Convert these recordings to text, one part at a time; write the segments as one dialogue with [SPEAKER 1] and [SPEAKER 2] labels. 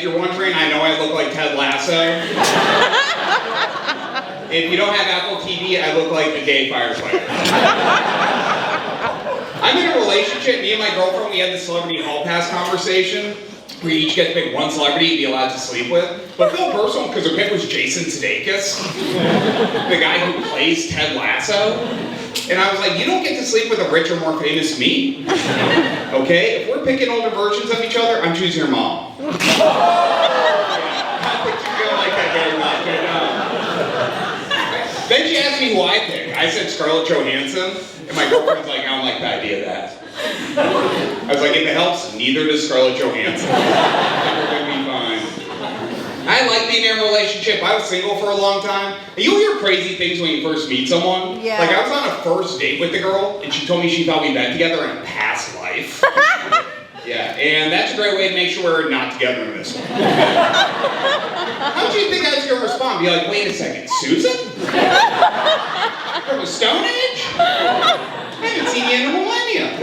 [SPEAKER 1] if you're wondering, I know I look like Ted Lasso. If you don't have Apple TV, I look like a gay firefighter. I'm in a relationship. Me and my girlfriend, we had the celebrity hall pass conversation. We each get to pick one celebrity to be allowed to sleep with. But felt personal because her pick was Jason Sudeikis, the guy who plays Ted Lasso. And I was like, you don't get to sleep with a richer, more famous me. Okay? If we're picking older versions of each other, I'm choosing your mom. Yeah, I don't think she's gonna like that very much. Then she asked me who I picked. I said Scarlett Johansson, and my girlfriend's like, I don't like the idea of that. I was like, if it helps, neither does Scarlett Johansson. We're gonna be fine. I like being in a relationship. I was single for a long time. And you'll hear crazy things when you first meet someone.
[SPEAKER 2] Yeah.
[SPEAKER 1] Like I was on a first date with the girl, and she told me she thought we'd been together in a past life. Yeah, and that's a great way to make sure we're not together in this one. How do you think I was going to respond? Be like, wait a second, Susan? From the Stone Age? I haven't seen you in a millennium.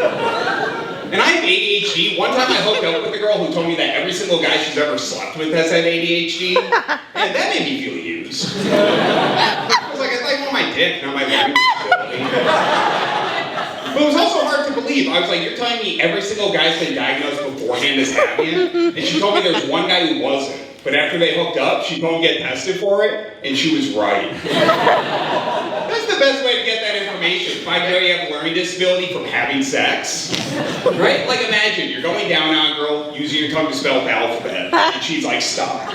[SPEAKER 1] And I have ADHD. One time I hooked up with a girl who told me that every single guy she's ever slept with has had ADHD. And that made me feel used. I was like, I like want my dick, not my learning disability. But it was also hard to believe. I was like, you're telling me every single guy's been diagnosed beforehand as having it? And she told me there's one guy who wasn't. But after they hooked up, she told him to get tested for it, and she was right. That's the best way to get that information. Find out you have a learning disability from having sex. Right? Like imagine, you're going down on a girl, using your tongue to spell the alphabet, and she's like, stop.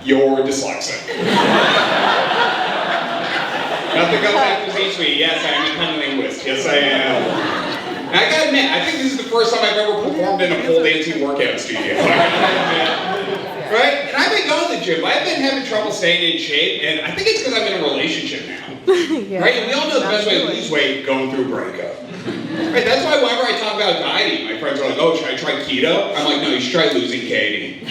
[SPEAKER 1] You're dyslexic. Nothing comes after Z-Suite. Yes, I am a pen linguist. Yes, I am. And I gotta admit, I think this is the first time I've ever performed in a pole dancing workout studio. Right? And I've been going to the gym. I've been having trouble staying in shape, and I think it's because I'm in a relationship now. Yeah. Right? And we all know the best way to lose weight going through a breakup. Right? That's why whenever I talk about dieting, my friends are like, oh, should I try keto? I'm like, no, you should try losing Katie.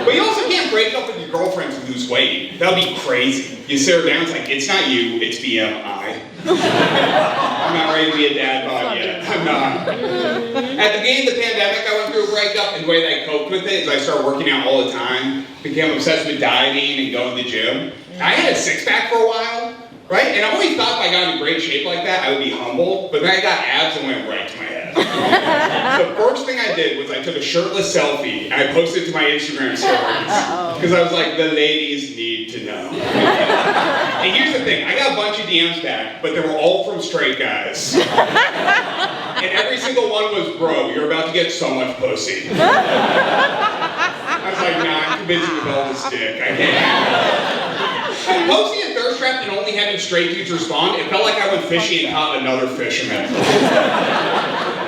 [SPEAKER 1] But you also can't break up with your girlfriend to lose weight. That would be crazy. You sit her down, it's like, it's not you, it's BMI. I'm not ready to be a dad bod yet. I'm not. At the beginning of the pandemic, I went through a breakup, and the way that I coped with it is I started working out all the time, became obsessed with dieting and going to the gym. I had a six-pack for a while, right? And I always thought if I got in great shape like that, I would be humble, but then I got abs and went right to my head. The first thing I did was I took a shirtless selfie and I posted it to my Instagram stories. Because I was like, the ladies need to know. And here's the thing, I got a bunch of DMs back, but they were all from straight guys. And every single one was, bro, you're about to get so much pussy. I was like, nah, I'm convinced you develop a stick. I can't. Posting a thirst trap and only having straight dudes respond, it felt like I went fishing and caught another fisherman.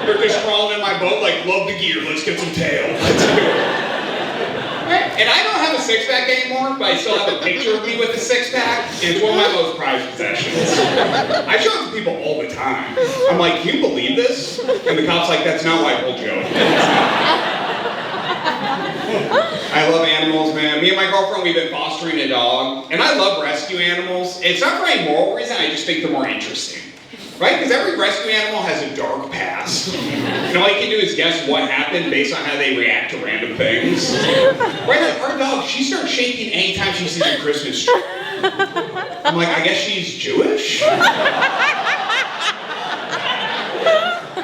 [SPEAKER 1] They're just crawling in my boat like, love the gear, let's get some tail. Let's do it. And I don't have a six-pack anymore, but I still have a picture of me with a six-pack, and it's one of my most prized possessions. I show it to people all the time. I'm like, can you believe this? And the cop's like, that's not why I told you. I love animals, man. Me and my girlfriend, we've been fostering a dog, and I love rescue animals. It's not for any moral reason, I just think they're more interesting. Right? Because every rescue animal has a dark past. And all you can do is guess what happened based on how they react to random things. Right? Like our dog, she starts shaking anytime she sees a Christmas tree. I'm like, I guess she's Jewish? That's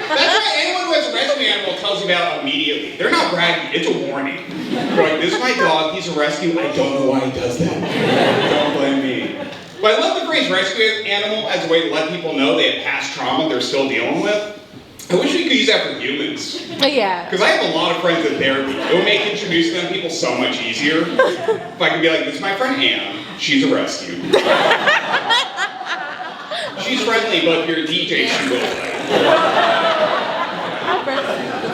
[SPEAKER 1] why anyone who has a rescue animal tells you about immediately. They're not bragging, it's a warning. They're like, this is my dog, he's a rescue, I don't know why he does that. Don't blame me. But I love the phrase rescue animal as a way to let people know they have past trauma they're still dealing with. I wish we could use that for humans.
[SPEAKER 2] Yeah.
[SPEAKER 1] Because I have a lot of friends in therapy. It would make introducing them to people so much easier. If I could be like, this is my friend Anne, she's a rescue. She's friendly, but if you're a DJ, she will play.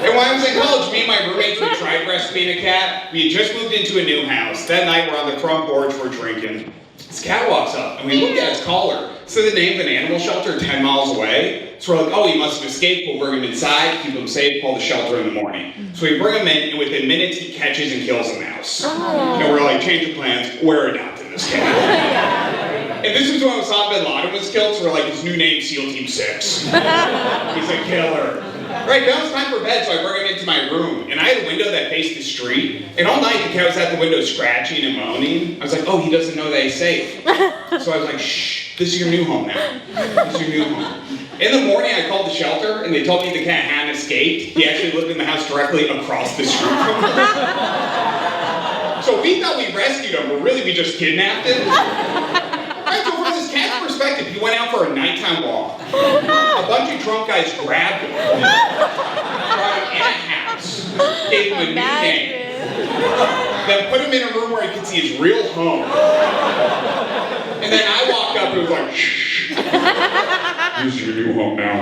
[SPEAKER 1] And when I was in college, me and my roommates, we tried breastfeeding a cat. We had just moved into a new house. That night, we're on the front porch, we're drinking. This cat walks up, and we look at its collar. It's the name of an animal shelter 10 miles away. So we're like, oh, he must have escaped. We'll bring him inside, keep him safe, call the shelter in the morning. So we bring him in, and within minutes, he catches and kills a mouse. Oh. And we're like, change of plans, we're adopting this cat. And this is when Osama bin Laden was killed, so we're like, his new name's SEAL Team 6. He's a killer. Right, now it's time for bed, so I bring him into my window that faced the street, and all night the cat was at the window scratching and moaning. I was like, oh, he doesn't know that he's safe. So I was like, shh, this is your new home now. This is your new home. In the morning, I called the shelter, and they told me the cat hadn't escaped. He actually lived in the house directly across the street from us. So we thought we rescued him, but really we just kidnapped him. Right, so from this cat's perspective, he went out for a nighttime walk. A bunch of drunk guys grabbed him, brought him in a house, gave him a new name, then put him in a room where he could see his real home. And then I walked up and was like, shh. This is your new home now.